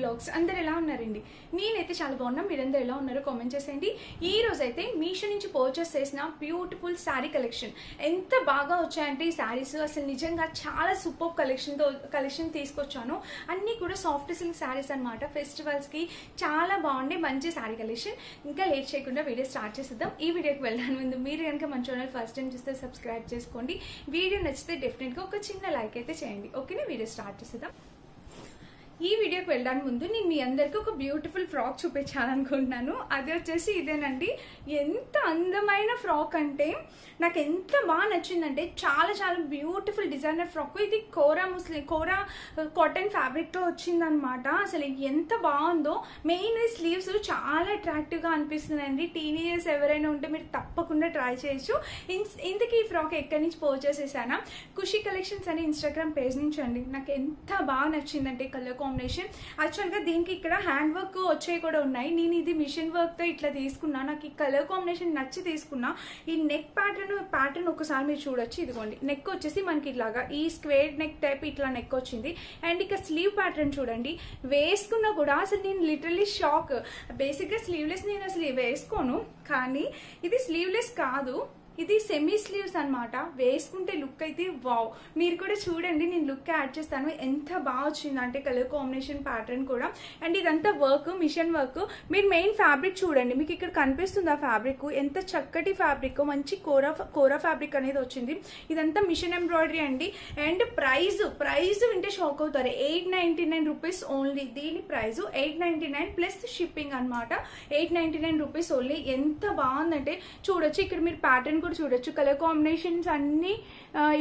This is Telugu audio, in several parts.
వ్లాగ్స్ అందరు ఎలా ఉన్నారండి? నేనైతే చాలా బాగున్నా. మీరందరూ ఎలా ఉన్నారో కామెంట్ చేసేయండి. ఈ రోజు అయితే మీషో నుంచి పర్చేస్ చేసిన బ్యూటిఫుల్ శారీ కలెక్షన్ ఎంత బాగా వచ్చాయంటే ఈ శారీస్ అసలు నిజంగా చాలా సూపర్ కలెక్షన్ తీసుకొచ్చాను. అన్ని కూడా సాఫ్ట్ సిల్క్ శారీస్ అన్నమాట. ఫెస్టివల్స్ కి చాలా బాగుండే మంచి శారీ కలెక్షన్. ఇంకా లేట్ చేయకుండా వీడియో స్టార్ట్ చేసేద్దాం. ఈ వీడియోకి వెళ్ళడానికి ముందు మీరు కనుక మన ఛానల్ ఫస్ట్ టైం చూస్తే సబ్స్క్రైబ్ చేసుకోండి. వీడియో నచ్చితే డెఫినెట్ గా ఒక చిన్న లైక్ అయితే చేయండి. ఓకేనా? వీడియో స్టార్ట్ చేసేద్దాం. ఈ వీడియోకి వెళ్ళడానికి ముందు నేను మీ అందరికి ఒక బ్యూటిఫుల్ ఫ్రాక్ చూపించాలనుకుంటున్నాను. అది వచ్చేసి ఇదేనండి. ఎంత అందమైన ఫ్రాక్ అంటే నాకు ఎంత బాగా నచ్చిందంటే చాలా చాలా బ్యూటిఫుల్ డిజైనర్ ఫ్రాక్. ఇది కోరా కాటన్ ఫ్యాబ్రిక్ తో వచ్చిందనమాట. అసలు ఎంత బాగుందో. మెయిన్ స్లీవ్స్ చాలా అట్రాక్టివ్ గా అనిపిస్తుందండి. టీనేజర్స్ ఎవరైనా ఉంటే మీరు తప్పకుండా ట్రై చేయొచ్చు. ఇంతకీ ఈ ఫ్రాక్ ఎక్కడి నుంచి పర్చేస్ చేశానా? ఖుషి కలెక్షన్స్ అని ఇన్స్టాగ్రామ్ పేజ్ నుంచి అండి. నాకు ఎంత బాగా నచ్చిందంటే కలర్ కాంబినేషన్. యాక్చువల్ గా దీనికి ఇక్కడ హ్యాండ్ వర్క్ వచ్చేవి కూడా ఉన్నాయి. నేను ఇది మిషన్ వర్క్ తో ఇట్లా తీసుకున్నా. నాకు ఈ కలర్ కాంబినేషన్ నచ్చి తీసుకున్నా. ఈ నెక్ ప్యాటర్న్ ఒకసారి మీరు చూడొచ్చు. ఇదిగోండి, నెక్ వచ్చేసి మనకి ఇట్లాగా ఈ స్క్వేర్ నెక్ టైప్ ఇట్లా నెక్ వచ్చింది. అండ్ ఇక స్లీవ్ ప్యాటర్న్ చూడండి. వేసుకున్నా కూడా అసలు నేను లిటరల్లీ షాక్. బేసిక్ గా స్లీవ్లెస్ నేను అసలు వేసుకోను, కానీ ఇది స్లీవ్లెస్ కాదు, ఇది సెమీ స్లీవ్స్ అన్నమాట. వేసుకుంటే లుక్ అయితే వావ్. మీరు కూడా చూడండి, నేను లుక్ యాడ్ చేస్తాను. ఎంత బాగా వచ్చింది అంటే కలర్ కాంబినేషన్ ప్యాటర్న్ కూడా. అండ్ ఇదంతా వర్క్, మిషన్ వర్క్. మీరు మెయిన్ ఫ్యాబ్రిక్ చూడండి, మీకు ఇక్కడ కనిపిస్తుంది ఆ ఫ్యాబ్రిక్. ఎంత చక్కటి ఫ్యాబ్రిక్, మంచి కోరా ఫ్యాబ్రిక్ అనేది వచ్చింది. ఇదంతా మిషన్ ఎంబ్రాయిడరీ అండి. అండ్ ప్రైస్ వింటే షాక్ అవుతారు. 899 రూపీస్ ఓన్లీ. దీని ప్రైస్ 899 ప్లస్ షిప్పింగ్ అనమాట. 899 రూపీస్ ఓన్లీ. ఎంత బాగుందంటే చూడొచ్చు. ఇక్కడ మీరు ప్యాటర్న్ చూడొచ్చు. కలర్ కాంబినేషన్స్ అన్ని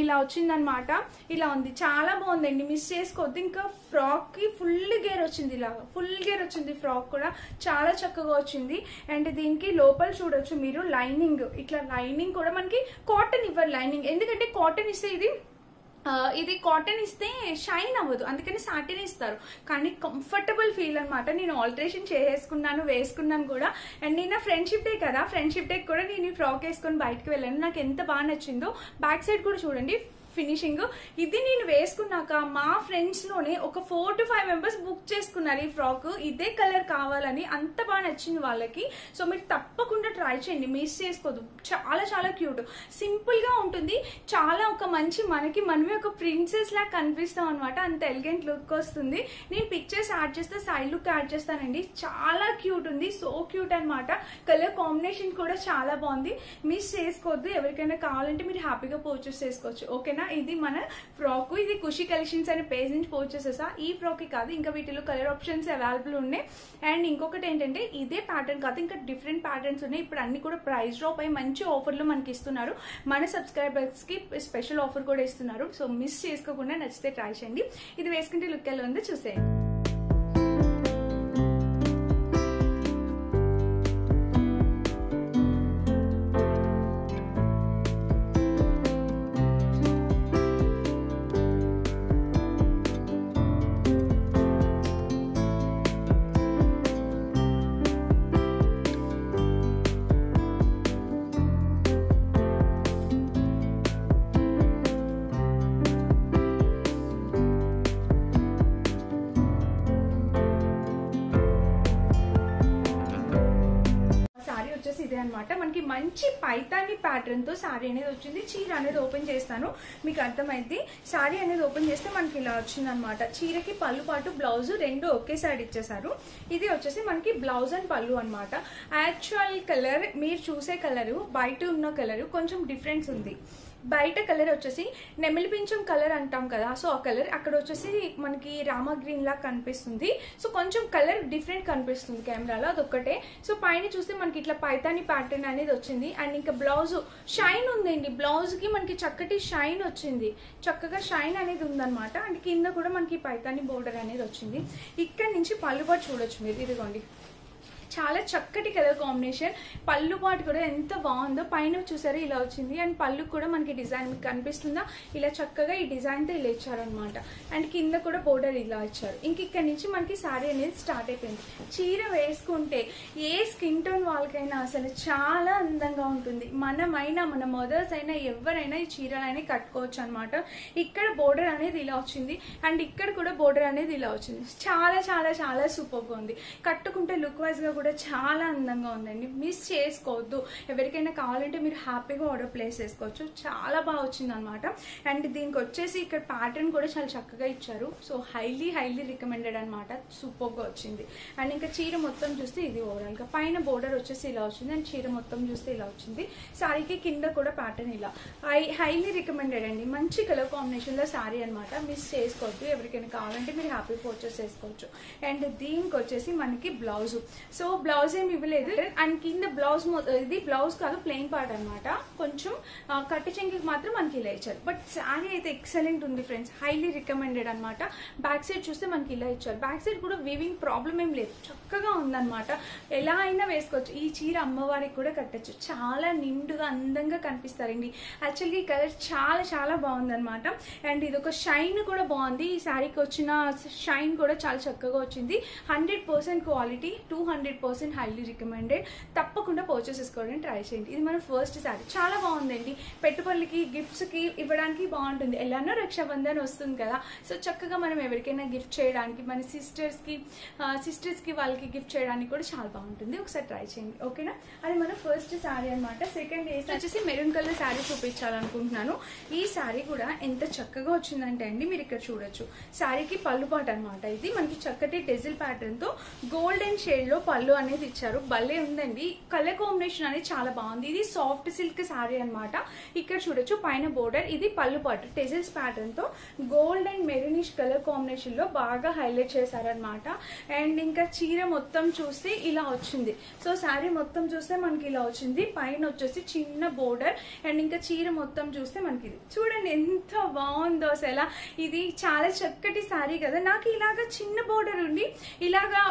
ఇలా వచ్చిందనమాట. ఇలా ఉంది, చాలా బాగుందండి. మిస్ చేసుకోవద్దు. ఇంకా ఫ్రాక్ కి ఫుల్ గేర్ వచ్చింది. ఇలాగా ఫుల్ గేర్ వచ్చింది. ఫ్రాక్ కూడా చాలా చక్కగా వచ్చింది. అండ్ దీనికి లోపల చూడొచ్చు మీరు లైనింగ్. ఇట్లా లైనింగ్ కూడా మనకి కాటన్ ఇవ్వరు లైనింగ్. ఎందుకంటే కాటన్ ఇస్తే ఇది కాటన్ ఇస్తే షైన్ అవ్వదు, అందుకని సాటిన్ ఇస్తారు. కానీ కంఫర్టబుల్ ఫీల్ అనమాట. నేను ఆల్టరేషన్ చేసుకున్నాను, వేసుకున్నాను కూడా. అండ్ నిన్న ఫ్రెండ్షిప్ డే కదా, ఫ్రెండ్షిప్ డే కూడా నేను ఈ ఫ్రాక్ వేసుకొని బయటకు వెళ్ళాను. నాకు ఎంత బాగా నచ్చిందో. బ్యాక్ సైడ్ కూడా చూడండి ఫినిషింగ్. ఇది నేను వేసుకున్నాక మా ఫ్రెండ్స్ లోనే ఒక 4 to 5 మెంబర్స్ బుక్ చేసుకున్నారు ఈ ఫ్రాక్. ఇదే కలర్ కావాలని. అంత బాగా నచ్చింది వాళ్ళకి. సో మీరు తప్పకుండా ట్రై చేయండి, మిస్ చేసుకోవద్దు. చాలా చాలా క్యూట్, సింపుల్ గా ఉంటుంది. చాలా ఒక మంచి మనమే ఒక ప్రిన్సెస్ లా కనిపిస్తాం అనమాట. అంత ఎలిగెంట్ లుక్ వస్తుంది. నేను పిక్చర్స్ యాడ్ చేస్తే, సైడ్ లుక్ యాడ్ చేస్తానండి. చాలా క్యూట్ ఉంది, సో క్యూట్ అనమాట. కలర్ కాంబినేషన్ కూడా చాలా బాగుంది. మిస్ చేసుకోవద్దు. ఎవరికైనా కావాలంటే మీరు హ్యాపీగా పర్చేస్ చేసుకోవచ్చు. ఓకేనా? ఇది మన ఫ్రాక్. ఇది ఖుషి కలెక్షన్స్ అనే పేజ్ నుంచి పర్చేస్ చేసా. ఈ ఫ్రాక్ కాదు, ఇంకా వీటిలో కలర్ ఆప్షన్స్ అవైలబుల్ ఉన్నాయి. అండ్ ఇంకొకటి ఏంటంటే ఇదే ప్యాటర్న్ కాదు, ఇంకా డిఫరెంట్ ప్యాటర్న్స్ ఉన్నాయి. ఇప్పుడు అన్ని కూడా ప్రైస్ డ్రాప్ అయ్యి మంచి ఆఫర్లు మనకి ఇస్తున్నారు. మన సబ్స్క్రైబర్స్ కి స్పెషల్ ఆఫర్ కూడా ఇస్తున్నారు. సో మిస్ చేసుకోకుండా నచ్చితే ట్రై చేయండి. ఇది వేసుకుంటే లుక్ ఎలా ఉందో చూసేయండి. ఇదే అనమాట. మనకి మంచి పైతాని ప్యాటర్న్ తో శారీ అనేది వచ్చింది. చీర అనేది ఓపెన్ చేస్తాను, మీకు అర్థమైంది. శారీ అనేది ఓపెన్ చేస్తే మనకి ఇలా వచ్చింది అనమాట. చీరకి పళ్ళు పాటు బ్లౌజ్ రెండు ఒకే సైడ్ ఇచ్చేసారు. ఇది వచ్చేసి మనకి బ్లౌజ్ అండ్ పళ్ళు అనమాట. యాక్చువల్ కలర్ మీరు చూసే కలరు, బయట ఉన్న కలరు కొంచెం డిఫరెన్స్ ఉంది. బయట కలర్ వచ్చేసి నెమిలి పింఛం కలర్ అంటాం కదా, సో ఆ కలర్. అక్కడ వచ్చేసి మనకి రామా గ్రీన్ లా కనిపిస్తుంది. సో కొంచెం కలర్ డిఫరెంట్ కనిపిస్తుంది కెమెరాలో, అదొక్కటే. సో పైన చూస్తే మనకి ఇట్లా పైతాని ప్యాటర్న్ అనేది వచ్చింది. అండ్ ఇంకా బ్లౌజ్ షైన్ ఉందండి. బ్లౌజ్ కి మనకి చక్కటి షైన్ వచ్చింది, చక్కగా షైన్ అనేది ఉందన్నమాట. అండ్ కింద కూడా మనకి పైతాని బోర్డర్ అనేది వచ్చింది. ఇక్కడ నుంచి పళ్ళు కూడా చూడొచ్చు మీరు. ఇదిగోండి, చాలా చక్కటి కలర్ కాంబినేషన్. పళ్ళు పాటు కూడా ఎంత బాగుందో, పైన చూసారా ఇలా వచ్చింది. అండ్ పళ్ళు కూడా మనకి డిజైన్ మీకు కనిపిస్తుందా, ఇలా చక్కగా ఈ డిజైన్ తో ఇలా ఇచ్చారనమాట. అండ్ కింద కూడా బోర్డర్ ఇలా ఇచ్చారు. ఇంక ఇక్కడ నుంచి మనకి శారీ అనేది స్టార్ట్ అయిపోయింది. చీర వేసుకుంటే ఏ స్కిన్ టోన్ వాళ్ళకైనా అసలు చాలా అందంగా ఉంటుంది. మనమైనా మన మదర్స్ అయినా ఎవరైనా ఈ చీరలైనా కట్టుకోవచ్చు అనమాట. ఇక్కడ బోర్డర్ అనేది ఇలా వచ్చింది అండ్ ఇక్కడ కూడా బోర్డర్ అనేది ఇలా వచ్చింది. చాలా చాలా చాలా సూపర్ గా ఉంది. కట్టుకుంటే లుక్ వైజ్ గా కూడా చాలా అందంగా ఉందండి. మిస్ చేసుకోవద్దు. ఎవరికైనా కావాలంటే మీరు హ్యాపీగా ఆర్డర్ ప్లేస్ చేసుకోవచ్చు. చాలా బాగా వచ్చింది అనమాట. అండ్ దీనికి వచ్చేసి ఇక్కడ ప్యాటర్న్ కూడా చాలా చక్కగా ఇచ్చారు. సో హైలీ రికమెండెడ్ అనమాట. సూపర్ గా వచ్చింది. అండ్ ఇంకా చీర మొత్తం చూస్తే ఇది ఓవరాల్ గా పైన బోర్డర్ వచ్చేసి ఇలా వచ్చింది అండ్ చీర మొత్తం చూస్తే ఇలా వచ్చింది. సారీకి కింద కూడా ప్యాటర్న్ ఇలా హైలీ రికమెండెడ్ అండి. మంచి కలర్ కాంబినేషన్ లో సారీ అనమాట. మిస్ చేసుకోవద్దు. ఎవరికైనా కావాలంటే మీరు హ్యాపీ పర్చేస్ చేసుకోవచ్చు. అండ్ దీనికి వచ్చేసి మనకి బ్లౌజ్. సో బ్లౌజ్ ఏమి ఇవ్వలేదు అండ్ కింద బ్లౌజ్ ఇది బ్లౌజ్ కాదు ప్లెయిన్ పార్ట్ అనమాట. కొంచెం కట్టి చెంగికి మాత్రం మనకి ఇలా ఇచ్చారు. బట్ సారీ అయితే ఎక్సలెంట్ ఉంది ఫ్రెండ్స్. హైలీ రికమెండెడ్ అనమాట. బ్యాక్ సైడ్ చూస్తే మనకి ఇలా ఇచ్చారు. బ్యాక్ సైడ్ కూడా వీవింగ్ ప్రాబ్లం ఏం లేదు, చక్కగా ఉందన్నమాట. ఎలా అయినా వేసుకోవచ్చు. ఈ చీర అమ్మవారికి కూడా కట్టచ్చు. చాలా నిండుగా అందంగా కనిపిస్తారండి. యాక్చువల్గా ఈ కలర్ చాలా చాలా బాగుందన్నమాట. అండ్ ఇది ఒక షైన్ కూడా బాగుంది. ఈ శారీకి వచ్చిన షైన్ కూడా చాలా చక్కగా వచ్చింది. 100% క్వాలిటీ, 200% హైలీ రికమెండెడ్. తప్పకుండా పర్చేస్ చేసుకోవడానికి ట్రై చేయండి. ఇది మన ఫస్ట్ శారీ. చాలా బాగుందండి. పెట్టుబడులకి గిఫ్ట్స్ కి ఇవ్వడానికి బాగుంటుంది. ఎలానో రక్షాబంధన్ వస్తుంది కదా, సో చక్కగా మనం ఎవరికైనా గిఫ్ట్ చేయడానికి, మన సిస్టర్స్ కి వాళ్ళకి గిఫ్ట్ చేయడానికి కూడా చాలా బాగుంటుంది. ఒకసారి ట్రై చేయండి. ఓకేనా? అది మన ఫస్ట్ శారీ అనమాట. సెకండ్ వచ్చేసి మెరూన్ కలర్ శారీ చూపించాలనుకుంటున్నాను. ఈ శారీ కూడా ఎంత చక్కగా వచ్చిందంటే అండి, మీరు ఇక్కడ చూడొచ్చు. శారీకి పళ్ళు పాట అనమాట. ఇది మనకి చక్కటి టెజిల్ ప్యాటర్న్ తో గోల్డెన్ షేడ్ లో పళ్ళు అనేది ఇచ్చారు. భలే ఉందండి. కలర్ కాంబినేషన్ అనేది చాలా బాగుంది. ఇది సాఫ్ట్ సిల్క్ శారీ అనమాట. ఇక్కడ చూడొచ్చు పైన బోర్డర్. ఇది పళ్ళు పాటు టెజిల్స్ ప్యాటర్న్ తో gold and maroonish colour combination లో బాగా హైలైట్ చేశారనమాట. అండ్ ఇంకా చీర మొత్తం చూస్తే ఇలా వచ్చింది. సో శారీ మొత్తం చూస్తే మనకి ఇలా వచ్చింది. పైన వచ్చేసి చిన్న బోర్డర్ అండ్ ఇంకా చీర మొత్తం చూస్తే మనకి ఇది చూడండి ఎంత బాగుందో అసలు. ఇది చాలా చక్కటి శారీ కదా. నాకు ఇలాగా చిన్న బోర్డర్ ఉండి ఇలాగా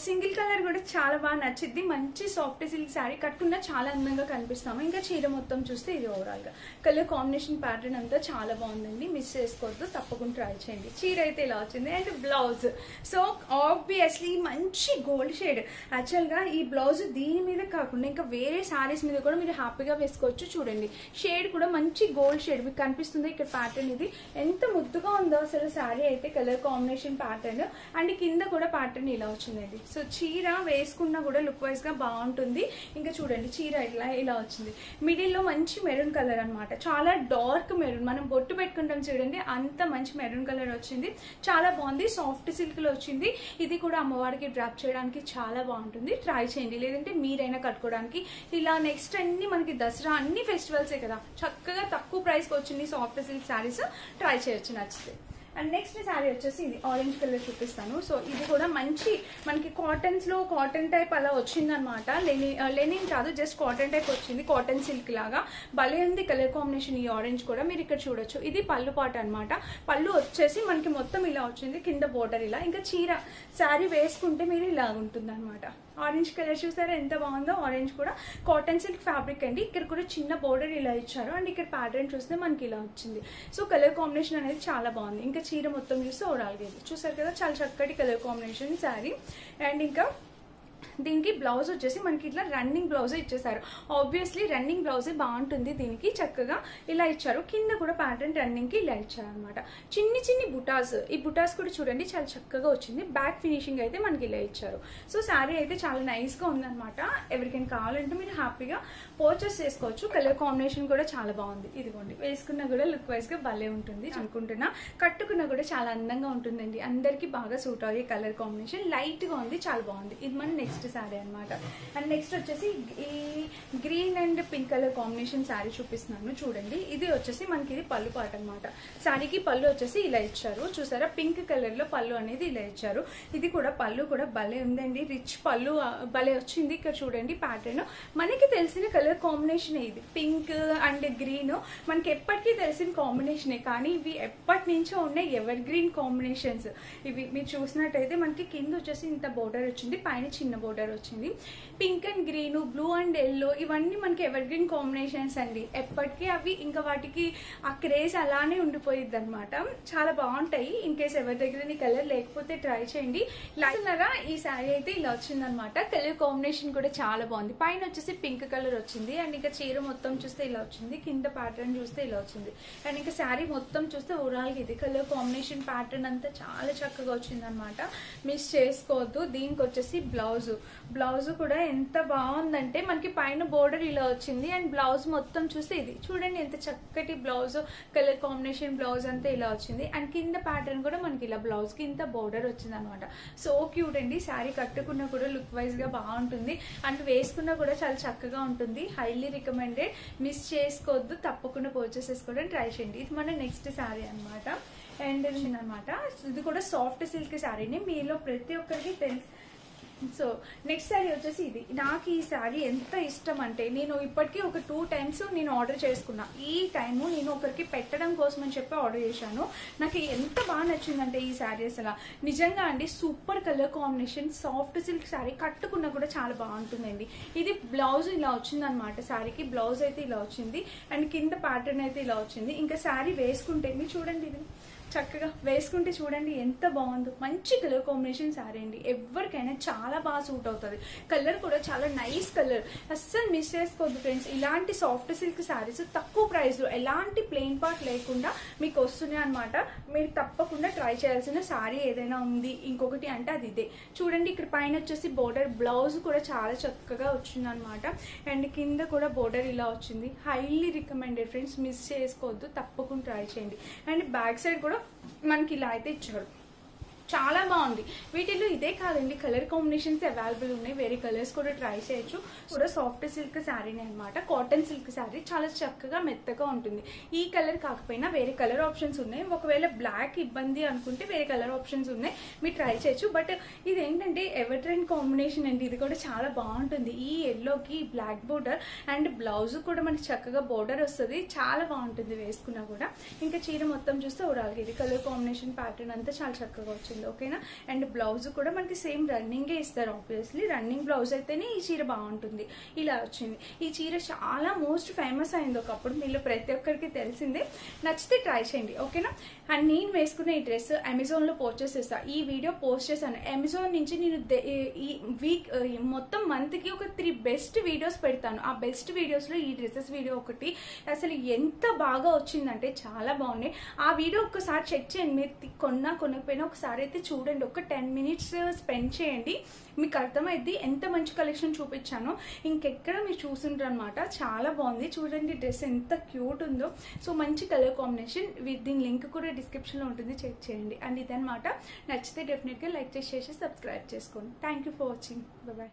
సింగిల్ కలర్ కూడా చాలా బాగా నచ్చింది. మంచి సాఫ్ట్ సిల్క్ శారీ కట్టుకున్నా చాలా అందంగా కనిపిస్తాము. ఇంకా చీర మొత్తం చూస్తే ఇది ఓవరాల్ గా కలర్ కాంబినేషన్ ప్యాటర్న్ అంతా చాలా బాగుందండి. మిస్ చేసుకోవద్దు. తప్పకుండా ట్రై చేయండి. చీర అయితే ఇలా వచ్చింది. అండ్ బ్లౌజ్ సో ఆబ్వియస్లీ మంచి గోల్డ్ షేడ్. యాక్చువల్ గా ఈ బ్లౌజ్ దీని మీద కాకుండా ఇంకా వేరే శారీస్ మీద కూడా మీరు హ్యాపీగా వేసుకోవచ్చు. చూడండి షేడ్ కూడా మంచి గోల్డ్ షేడ్ మీకు కనిపిస్తుంది. ఇక్కడ ప్యాటర్న్ ఇది ఎంత ముద్దుగా ఉందో అసలు శారీ అయితే. కలర్ కాంబినేషన్ ప్యాటర్న్ అండ్ కింద కూడా ప్యాటర్న్ ఇలా వచ్చిందండి. సో చీర వేసుకున్నా కూడా లుక్ వైజ్ గా బాగుంటుంది. ఇంకా చూడండి చీర ఇలా వచ్చింది. మిడిల్ లో మంచి మెరూన్ కలర్ అనమాట. చాలా డార్క్ మెరూన్, మనం బొట్టు పెట్టుకుంటాం చూడండి అంత మంచి మెరూన్ కలర్ వచ్చింది. చాలా బాగుంది. సాఫ్ట్ సిల్క్ లో వచ్చింది. ఇది కూడా అమ్మవారికి డ్రాప్ చేయడానికి చాలా బాగుంటుంది. ట్రై చేయండి. లేదంటే మీరైనా కట్టుకోవడానికి. ఇలా నెక్స్ట్ అన్ని మనకి దసరా అన్ని ఫెస్టివల్సే కదా, చక్కగా తక్కువ ప్రైస్కి వచ్చింది సాఫ్ట్ సిల్క్ శారీస్. ట్రై చేయొచ్చు నచ్చితే. అండ్ నెక్స్ట్ శారీ వచ్చేసి ఇది ఆరెంజ్ కలర్ చూపిస్తాను. సో ఇది కూడా మంచి మనకి కాటన్స్ లో కాటన్ టైప్ అలా వచ్చింది అనమాట. లెనిన్ కాదు, జస్ట్ కాటన్ టైప్ వచ్చింది. కాటన్ సిల్క్ లాగా భలే ఉంది కలర్ కాంబినేషన్. ఈ ఆరెంజ్ కూడా మీరు ఇక్కడ చూడొచ్చు. ఇది పళ్ళు పాట అనమాట. పళ్ళు వచ్చేసి మనకి మొత్తం ఇలా వచ్చింది. కింద బోర్డర్ ఇలా. ఇంకా చీర శారీ వేసుకుంటే మీరు ఇలా ఉంటుంది అనమాట. ఆరెంజ్ కలర్ చూసారా ఎంత బాగుందో. ఆరెంజ్ కూడా కాటన్ సిల్క్ ఫ్యాబ్రిక్ అండి. ఇక్కడ కూడా చిన్న బోర్డర్ ఇలా ఇచ్చారు అండ్ ఇక్కడ ప్యాటర్న్ చూస్తే మనకి ఇలా వచ్చింది. సో కలర్ కాంబినేషన్ అనేది చాలా బాగుంది. ఇంకా చీర మొత్తం చూస్తే ఓవరాల్గా చూసారు కదా, చాలా చక్కటి కలర్ కాంబినేషన్ శారీ. అండ్ ఇంకా దీనికి బ్లౌజ్ వచ్చేసి మనకి ఇట్లా రన్నింగ్ బ్లౌజ్ ఇచ్చేసారు. ఆబ్వియస్లీ రన్నింగ్ బ్లౌజే బాగుంటుంది. దీనికి చక్కగా ఇలా ఇచ్చారు. కింద కూడా ప్యాటర్న్ రన్నింగ్ కి ఇలా ఇచ్చారు అనమాట. చిన్ని బుటాస్. ఈ బుటాస్ కూడా చూడండి చాలా చక్కగా వచ్చింది. బ్యాక్ ఫినిషింగ్ అయితే మనకి ఇలా ఇచ్చారు. సో శారీ అయితే చాలా నైస్ గా ఉందన్నమాట. ఎవరికైనా కావాలంటే మీరు హ్యాపీగా పర్చేస్ చేసుకోవచ్చు. కలర్ కాంబినేషన్ కూడా చాలా బాగుంది. ఇదిగోండి వేసుకున్నా కూడా లుక్ వైజ్ గా భలే ఉంటుంది అనుకుంటున్నా. కట్టుకున్నా కూడా చాలా అందంగా ఉంటుందండి. అందరికి బాగా సూట్ అయ్యే కలర్ కాంబినేషన్. లైట్ గా ఉంది, చాలా బాగుంది. ఇది మన నెక్స్ట్ శారీ అనమాట. అండ్ నెక్స్ట్ వచ్చేసి ఈ green and pink colour combination sari చూపిస్తున్నాను చూడండి. ఇది వచ్చేసి మనకి ఇది పళ్ళు పాట అనమాట. శారీకి పళ్ళు వచ్చేసి ఇలా ఇచ్చారు. చూసారా పింక్ కలర్ లో పళ్ళు అనేది ఇలా ఇచ్చారు. ఇది కూడా పళ్ళు కూడా భలే ఉందండి. రిచ్ పళ్ళు భలే వచ్చింది. ఇక్కడ చూడండి ప్యాటర్న్. మనకి తెలిసిన కలర్ కాంబినేషన్ ఇది పింక్ అండ్ గ్రీన్. మనకి ఎప్పటికీ తెలిసిన కాంబినేషనే, కానీ ఇవి ఎప్పటి నుంచో ఉన్నాయి ఎవర్ గ్రీన్ కాంబినేషన్స్. ఇవి మీరు చూసినట్టయితే మనకి కింద వచ్చేసి ఇంత బోర్డర్ వచ్చింది, పైన చిన్న బోర్డర్ వచ్చింది. Pink and green, blue and yellow ఇవన్నీ మనకి ఎవర్ గ్రీన్ కాంబినేషన్స్ అండి. ఎప్పటికీ అవి ఇంకా వాటికి ఆ క్రేజ్ అలానే ఉండిపోయిద్ది అనమాట. చాలా బాగుంటాయి. ఇన్ కేస్ ఎవరి దగ్గర ఈ కలర్ లేకపోతే ట్రై చేయండి. లాగా ఈ శారీ అయితే ఇలా వచ్చిందనమాట. కలర్ కాంబినేషన్ కూడా చాలా బాగుంది. పైన వచ్చేసి పింక్ కలర్ వచ్చింది అండ్ ఇంకా చీర మొత్తం చూస్తే ఇలా వచ్చింది. కింద ప్యాటర్న్ చూస్తే ఇలా వచ్చింది అండ్ ఇంకా శారీ మొత్తం చూస్తే ఓవరాల్ గా ఇది కలర్ కాంబినేషన్ ప్యాటర్న్ అంతా చాలా చక్కగా వచ్చింది అనమాట. మిస్ చేసుకోవద్దు. దీనికి వచ్చేసి బ్లౌజ్ కూడా ఎంత బాగుందంటే మనకి పైన బోర్డర్ ఇలా వచ్చింది అండ్ బ్లౌజ్ మొత్తం చూస్తే ఇది చూడండి ఎంత చక్కటి బ్లౌజ్, కలర్ కాంబినేషన్ బ్లౌజ్ అంతా ఇలా వచ్చింది అండ్ కింద ప్యాటర్న్ కూడా మనకి ఇలా బ్లౌజ్ కి ఇంత బోర్డర్ వచ్చింది అనమాట. సో క్యూట్ అండి. శారీ కట్టుకున్నా కూడా లుక్ వైజ్ గా బాగుంటుంది అండ్ వేసుకున్నా కూడా చాలా చక్కగా ఉంటుంది. Highly recommended. మిస్ చేసుకోవద్దు. తప్పకుండా పర్చేస్ చేసుకోవడానికి ట్రై చేయండి. ఇది మన నెక్స్ట్ శారీ అనమాట. అండ్ అనమాట ఇది కూడా సాఫ్ట్ సిల్క్ శారీని మీలో ప్రతి ఒక్కరికి తెలుసు. సో నెక్స్ట్ శారీ వచ్చేసి ఇది. నాకు ఈ శారీ ఎంత ఇష్టం అంటే నేను ఇప్పటికీ ఒక 2 times నేను ఆర్డర్ చేసుకున్నా. ఈ టైము నేను ఒకరికి పెట్టడం కోసం అని చెప్పి ఆర్డర్ చేశాను. నాకు ఎంత బాగా నచ్చిందంటే ఈ శారీ అసలు నిజంగా అండి super colour combination, soft silk sari కట్టుకున్నా కూడా చాలా బాగుంటుందండి. ఇది బ్లౌజ్ ఇలా వచ్చింది అనమాట. శారీకి బ్లౌజ్ అయితే ఇలా వచ్చింది అండ్ కింద ప్యాటర్న్ అయితే ఇలా వచ్చింది. ఇంకా శారీ వేసుకుంటే మీరు చూడండి ఇది చక్కగా వేసుకుంటే చూడండి ఎంత బాగుందో. మంచి కలర్ కాంబినేషన్ శారీ అండి. ఎవరికైనా చాలా బాగా సూట్ అవుతుంది. కలర్ కూడా చాలా నైస్ కలర్. అస్సలు మిస్ చేసుకోవద్దు ఫ్రెండ్స్. ఇలాంటి సాఫ్ట్ సిల్క్ శారీస్ తక్కువ ప్రైస్ లో ఎలాంటి ప్లెయిన్ పార్ట్ లేకుండా మీకు వస్తున్నాయి అనమాట. మీరు తప్పకుండా ట్రై చేయాల్సిన శారీ ఏదైనా ఉంది ఇంకొకటి అంటే అది ఇదే. చూడండి ఇక్కడ పైన వచ్చేసి బోర్డర్, బ్లౌజ్ కూడా చాలా చక్కగా వచ్చింది అనమాట అండ్ కింద కూడా బోర్డర్ ఇలా వచ్చింది. Highly recommended friends. మిస్ చేసుకోవద్దు. తప్పకుండా ట్రై చేయండి. అండ్ బ్యాక్ సైడ్ కూడా మనకి ఇలా అయితే ఇచ్చారు. చాలా బాగుంది. వీటిలో ఇదే కాదండి కలర్ కాంబినేషన్స్ అవైలబుల్ ఉన్నాయి. వేరే కలర్స్ కూడా ట్రై చేయొచ్చు. కూడా సాఫ్ట్ సిల్క్ శారీనే అనమాట. కాటన్ సిల్క్ శారీ చాలా చక్కగా మెత్తగా ఉంటుంది. ఈ కలర్ కాకపోయినా వేరే కలర్ ఆప్షన్స్ ఉన్నాయి. ఒకవేళ బ్లాక్ ఇబ్బంది అనుకుంటే వేరే కలర్ ఆప్షన్స్ ఉన్నాయి, మీరు ట్రై చేయొచ్చు. బట్ ఇది ఏంటంటే ఎవర్ ట్రెండ్ కాంబినేషన్ అండి. ఇది కూడా చాలా బాగుంటుంది. ఈ ఎల్లోకి బ్లాక్ బోర్డర్ అండ్ బ్లౌజ్ కూడా మనకి చక్కగా బోర్డర్ వస్తుంది. చాలా బాగుంటుంది వేసుకున్నా కూడా. ఇంకా చీర మొత్తం చూస్తే ఓవరాల్గా ఇది కలర్ కాంబినేషన్ ప్యాటర్న్ అంతా చాలా చక్కగా వచ్చింది. ఓకేనా. అండ్ బ్లౌజ్ కూడా మనకి సేమ్ రన్నింగే ఇస్తారు. ఆబ్వియస్లీ రన్నింగ్ బ్లౌజ్ అయితేనే ఈ చీర బాగుంటుంది. ఇలా వచ్చింది. ఈ చీర చాలా మోస్ట్ ఫేమస్ అయింది ఒకప్పుడు. మీలో ప్రతి ఒక్కరికి తెలిసిందే. నచ్చితే ట్రై చేయండి. ఓకేనా. అండ్ నేను వేసుకునే ఈ డ్రెస్ అమెజాన్ లో పర్చేస్ చేస్తాను. ఈ వీడియో పోస్ట్ చేశాను. అమెజాన్ నుంచి నేను ఈ వీక్ మొత్తం మంత్ కి ఒక 3 బెస్ట్ వీడియోస్ పెడతాను. ఆ బెస్ట్ వీడియోస్ లో ఈ డ్రెస్సెస్ వీడియో ఒకటి. అసలు ఎంత బాగా వచ్చిందంటే చాలా బాగున్నాయి. ఆ వీడియో ఒక్కసారి చెక్ చేయండి. మీరు కొనకపోయినా ఒకసారి అయితే చూడండి. ఒక 10 minutes స్పెండ్ చేయండి. మీకు అర్థమైద్ది ఎంత మంచి కలెక్షన్ చూపించానో. ఇంకెక్కడ మీరు చూస్తుంటారు అనమాట. చాలా బాగుంది. చూడండి డ్రెస్ ఎంత క్యూట్ ఉందో. సో మంచి కలర్ కాంబినేషన్. దీని లింక్ కూడా డిస్క్రిప్షన్ లో ఉంటుంది, చెక్ చేయండి. అండ్ ఇదనమాట. నచ్చితే డెఫినెట్ గా లైక్ చేసి సబ్స్క్రైబ్ చేసుకోండి. Thank you for watching. Bye.